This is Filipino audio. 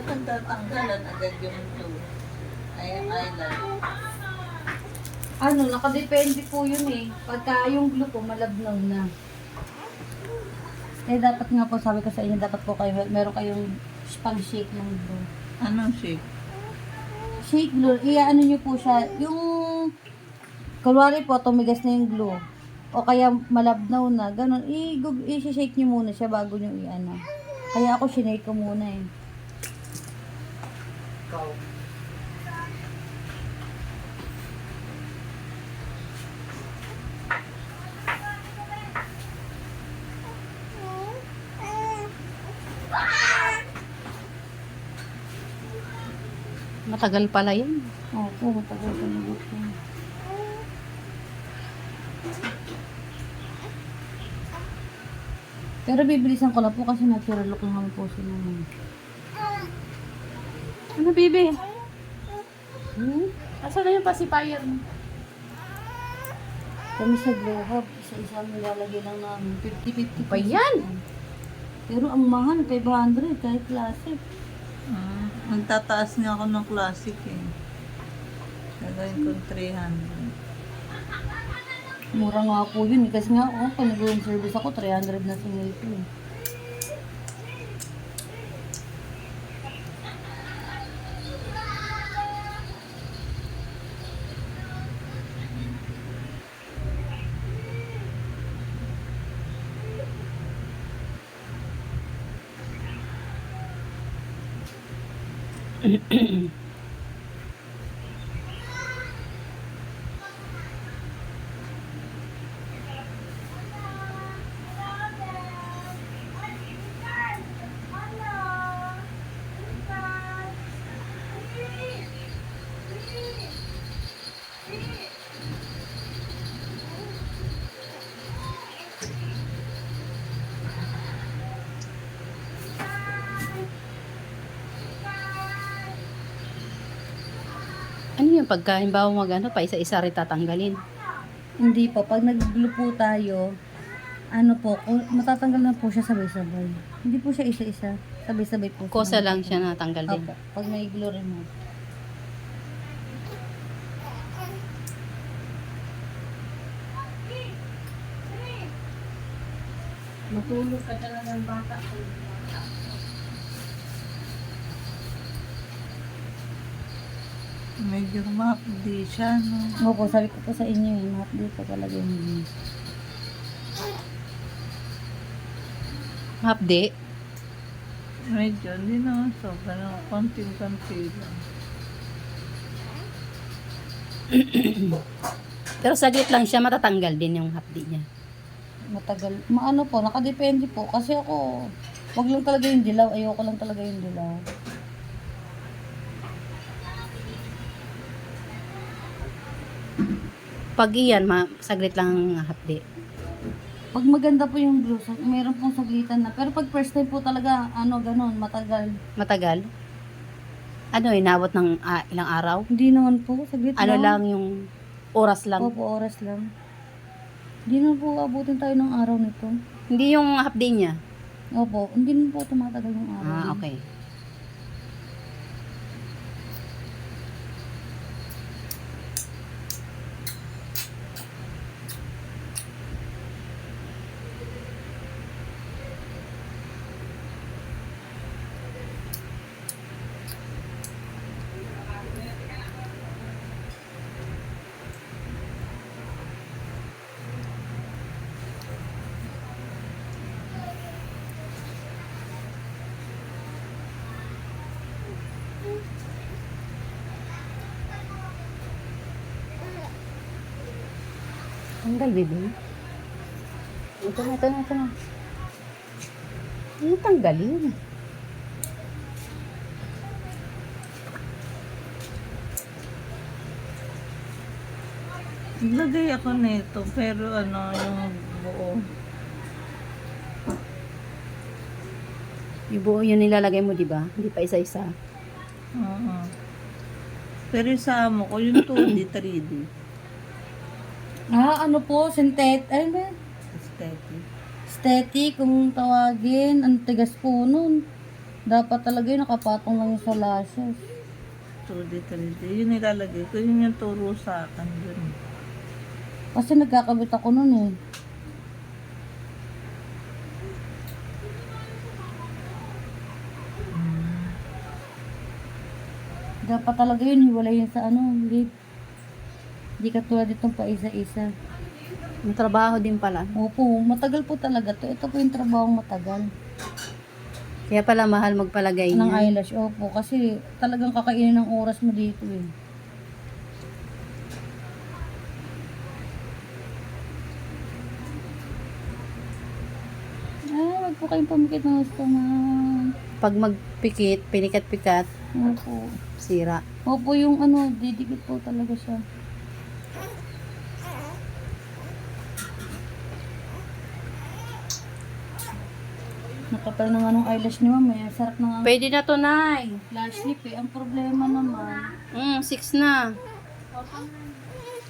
Nagtatanggalan agad yung blue. Ay, eyeliner. Ano, nakadepende po yun eh. Pagka yung glue po, malabnaw na. Eh, dapat nga po, sabi ko sa inyo, dapat po kayo, meron kayong pang shake ng glue. Anong shape? Shake glue, ano nyo po siya, yung, kunwari po, tumigas na yung glue. O kaya malabnaw na, ganun, i-shake nyo muna siya bago nyo i-ano. Kaya ako, shinake ko muna eh. Ikaw. Matagal pala yan. Opo, matagal ko na ito. Pero bibilisan ko lang po kasi natural look lang naman po sila. Ano, baby? Hmm? Asa na yung pacifier mo? Kami sa Glow Hub, isa-isa nilalagay lang namin. 50-50 Pa yan? Pero ang mahal, 500 kahit classic. Nagtataas nga ako ng classic eh. Gagawin ko 300. Mura nga po yun. Kasi nga, pag nag-room service ako, 300 na singil ko eh. Ano yung pagka, halimbawa mag-ano, pa isa-isa rin tatanggalin? Hindi po, pag nag-glue po tayo, ano po, matatanggal na po siya sabay-sabay. Hindi po siya isa-isa. Sabay-sabay po. Kosa lang siya natanggal din. Opo, pag may glue remote. Matulog ka talaga ng bata. Medyo mapdi siya, no? Opo, sabi ko po sa inyo eh, ma-update ko talaga yung Hapde. Medyo, hindi naman sobra na. Konting-konti lang. Pero saglit lang siya, matatanggal din yung hapde niya. matagal. Maano po, nakadepende po. Kasi ako, wag lang talaga yung dilaw. Ayoko lang talaga yung dilaw. Pag iyan, saglit lang ang hapde. Pag maganda po yung blue, meron pong saglitan na. Pero pag first time po talaga, ano, ganun, matagal. Matagal? Ano, inabot ng ilang araw? Hindi naman po, saglit Ano lang. lang yung oras lang? Opo, oras lang. Hindi na po abutin tayo ng araw nito. Hindi yung hapde niya? Opo, hindi na po tumatagal yung araw. Okay. Tanggal, baby. Ito na. Ano tanggalin? Naglagay ako nito, pero ano, yung buo. Yung buo yun nilalagay mo, di ba? Hindi pa isa-isa. Oo. Pero sa amo ko, yung 2D, 3D. Ano po, ay ba? Aesthetic. Aesthetic, kung tawagin, ang tigas po nun. Dapat talaga yun, nakapatong lang yung sa lashes. 2D, 3D. Yun nilalagay ko. Yun yung turo sa akin dun. Kasi nagkakabit ako nun eh. Dapat talaga yun, hiwalay yun sa ano, lip. Hindi katulad itong pa isa-isa. May trabaho din pala. Opo, matagal po talaga to. Ito po yung trabaho matagal. Kaya pala mahal magpalagay Ng niya. eyelash, opo. Kasi talagang kakainin ng oras mo dito eh. Wag po kayong pumikit ng gusto na. Pag magpikit, pinikat-pikat, Opo. sira. Opo, yung ano, didikit po talaga siya. Nakapal na nga ng eyelash ni mama. Sarap na nga. Pwede na to, Nay. Lash lip eh. Ang problema naman. 6 na.